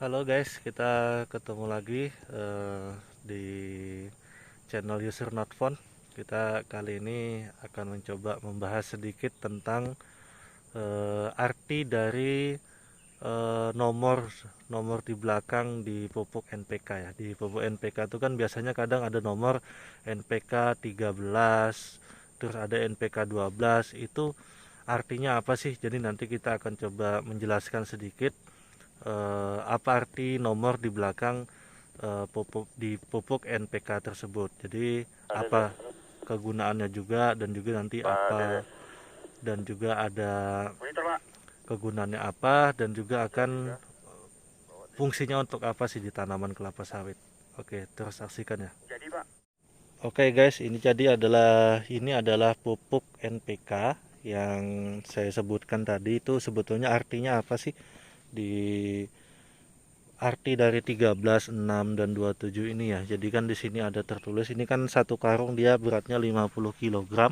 Halo guys, kita ketemu lagi di channel User Not Phone. Kita kali ini akan mencoba membahas sedikit tentang arti dari nomor nomor di belakang di pupuk NPK ya. Di pupuk NPK itu kan biasanya kadang ada nomor NPK 13, terus ada NPK 12. Itu artinya apa sih? Jadi nanti kita akan coba menjelaskan sedikit apa arti nomor di belakang pupuk NPK tersebut. Jadi Ada deh. apa kegunaannya juga, dan juga nanti Ada apa, deh. dan juga ada Monitor, Pak. kegunaannya apa, dan juga Jam akan 3. fungsinya untuk apa sih di tanaman kelapa sawit. Oke, terus saksikan ya. Jadi, Pak. Oke guys, ini adalah pupuk NPK yang saya sebutkan tadi. Itu sebetulnya artinya apa sih di arti dari 13, 6 dan 27 ini ya. Jadi kan di sini ada tertulis, ini kan satu karung dia beratnya 50 kg.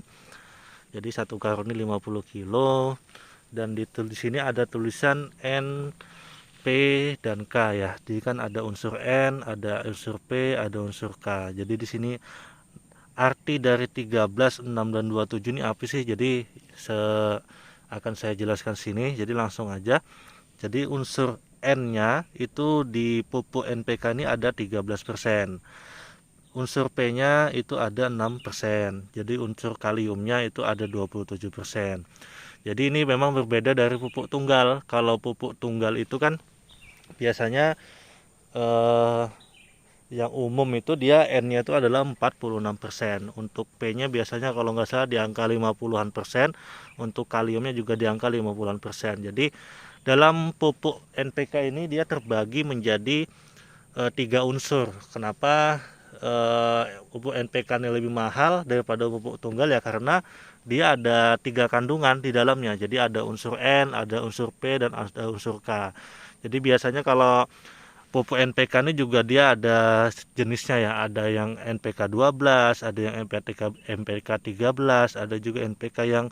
Jadi satu karung ini 50 kilo, dan di sini ada tulisan N, P dan K ya. Jadi kan ada unsur N, ada unsur P, ada unsur K. Jadi di sini arti dari 13, 6 dan 27 ini apa sih? Jadi akan saya jelaskan sini. Jadi langsung aja. Jadi unsur N-nya itu di pupuk NPK ini ada 13%. Unsur P-nya itu ada 6%. Jadi unsur kaliumnya itu ada 27%. Jadi ini memang berbeda dari pupuk tunggal. Kalau pupuk tunggal itu kan biasanya eh, yang umum itu dia N-nya itu adalah 46%. Untuk P-nya biasanya kalau nggak salah di angka 50-an persen. Untuk kaliumnya juga di angka 50-an persen. Jadi dalam pupuk NPK ini dia terbagi menjadi tiga unsur. Kenapa pupuk NPK ini lebih mahal daripada pupuk tunggal ya? Karena dia ada tiga kandungan di dalamnya. Jadi ada unsur N, ada unsur P, dan ada unsur K. Jadi biasanya kalau pupuk NPK ini juga dia ada jenisnya ya. Ada yang NPK 12, ada yang NPK 13, ada juga NPK yang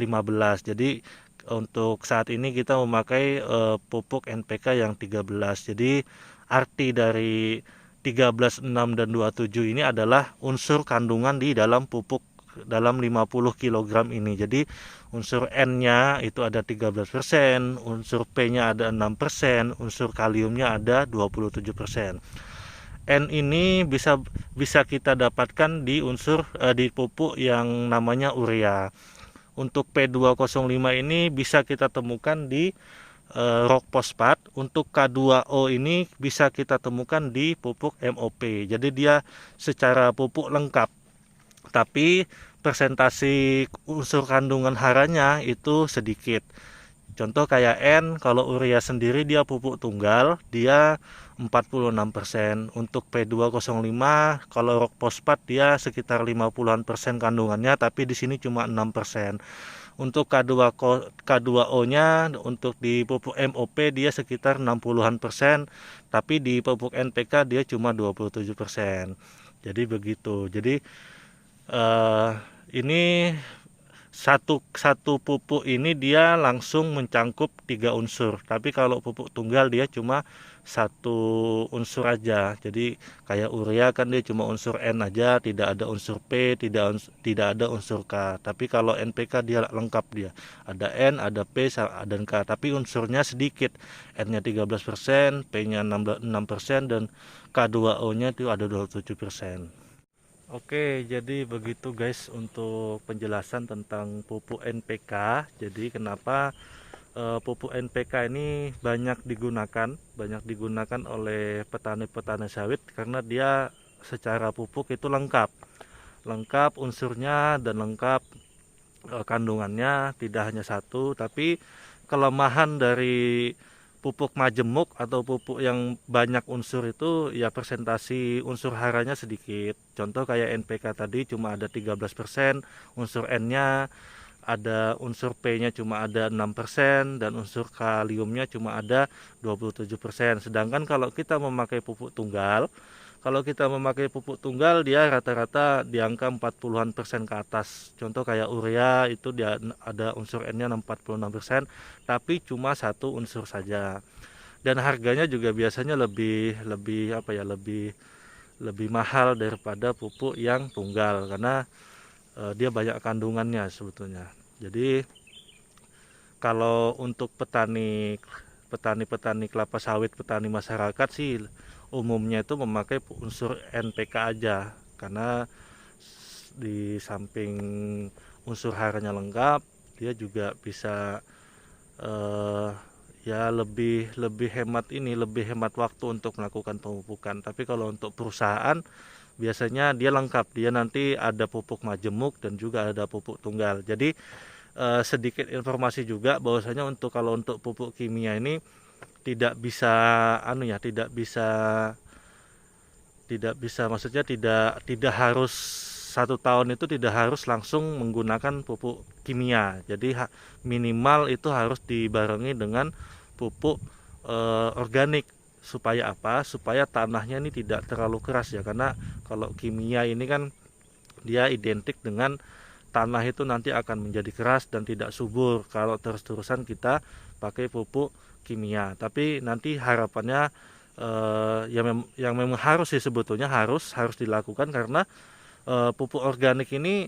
15. Jadi untuk saat ini kita memakai pupuk NPK yang 13. Jadi arti dari 13, 6 dan 27 ini adalah unsur kandungan di dalam pupuk dalam 50 kg ini. Jadi unsur N-nya itu ada 13%, unsur P-nya ada 6%, unsur kaliumnya ada 27%. N ini bisa bisa kita dapatkan di di pupuk yang namanya urea. Untuk P205 ini bisa kita temukan di rock fosfat. Untuk K2O ini bisa kita temukan di pupuk MOP. Jadi dia secara pupuk lengkap, tapi presentasi unsur kandungan haranya itu sedikit. Contoh kayak N, kalau urea sendiri dia pupuk tunggal, dia 46%. Untuk P205, kalau rock fosfat dia sekitar 50-an% kandungannya, tapi di sini cuma 6%. Untuk K2O-nya untuk di pupuk MOP dia sekitar 60-an%, tapi di pupuk NPK dia cuma 27%. Jadi begitu. Jadi eh, ini satu satu pupuk ini dia langsung mencangkup tiga unsur, tapi kalau pupuk tunggal dia cuma satu unsur aja. Jadi kayak urea kan dia cuma unsur N aja, tidak ada unsur P, tidak ada unsur K. Tapi kalau NPK dia lengkap, dia ada N, ada P, dan K, tapi unsurnya sedikit. N-nya 13%, P-nya 6%, dan K2O-nya itu ada 27%. Oke, jadi begitu guys untuk penjelasan tentang pupuk NPK. Jadi kenapa pupuk NPK ini banyak digunakan oleh petani-petani sawit, karena dia secara pupuk itu lengkap. Lengkap unsurnya dan lengkap kandungannya, tidak hanya satu. Tapi kelemahan dari pupuk majemuk atau pupuk yang banyak unsur itu ya presentasi unsur haranya sedikit. Contoh kayak NPK tadi cuma ada 13%, unsur N-nya ada, unsur P-nya cuma ada 6%, dan unsur kaliumnya cuma ada 27%. Sedangkan kalau kita memakai pupuk tunggal dia rata-rata di angka 40-an% ke atas. Contoh kayak urea itu dia ada unsur N-nya 46%, tapi cuma satu unsur saja. dan harganya juga biasanya lebih lebih apa ya lebih lebih mahal daripada pupuk yang tunggal karena dia banyak kandungannya sebetulnya. Jadi kalau untuk petani kelapa sawit, petani masyarakat sih umumnya itu memakai unsur NPK aja karena di samping unsur haranya lengkap, dia juga bisa eh, ya lebih lebih hemat lebih hemat waktu untuk melakukan pemupukan. Tapi kalau untuk perusahaan biasanya dia lengkap, dia nanti ada pupuk majemuk dan juga ada pupuk tunggal. Jadi sedikit informasi juga bahwasanya kalau untuk pupuk kimia ini tidak bisa tidak bisa maksudnya tidak harus 1 tahun itu tidak harus langsung menggunakan pupuk kimia. Jadi minimal itu harus dibarengi dengan pupuk organik. Supaya apa? Supaya tanahnya ini tidak terlalu keras ya, karena kalau kimia ini kan dia identik dengan tanah itu nanti akan menjadi keras dan tidak subur kalau terus-terusan kita pakai pupuk kimia. Tapi nanti harapannya yang memang harus sih, sebetulnya harus dilakukan karena pupuk organik ini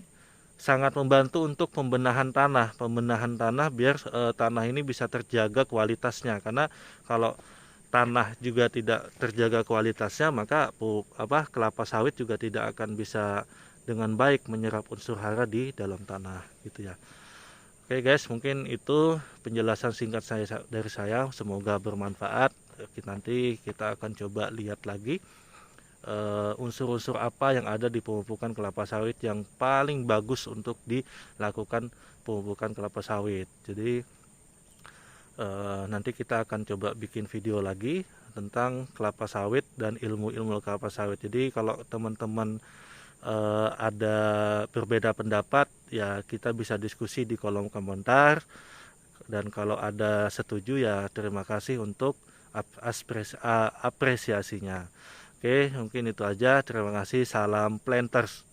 sangat membantu untuk pembenahan tanah biar tanah ini bisa terjaga kualitasnya. Karena kalau tanah juga tidak terjaga kualitasnya, maka kelapa sawit juga tidak akan bisa dengan baik menyerap unsur hara di dalam tanah gitu ya. Oke guys, mungkin itu penjelasan singkat dari saya, semoga bermanfaat. Nanti kita akan coba lihat lagi unsur-unsur apa yang ada di pemupukan kelapa sawit yang paling bagus untuk dilakukan pemupukan kelapa sawit. Jadi nanti kita akan coba bikin video lagi tentang kelapa sawit dan ilmu-ilmu kelapa sawit. Jadi kalau teman-teman ada berbeda pendapat ya, kita bisa diskusi di kolom komentar, dan kalau ada setuju ya terima kasih untuk apresiasinya. Oke, mungkin itu aja. Terima kasih. Salam planters.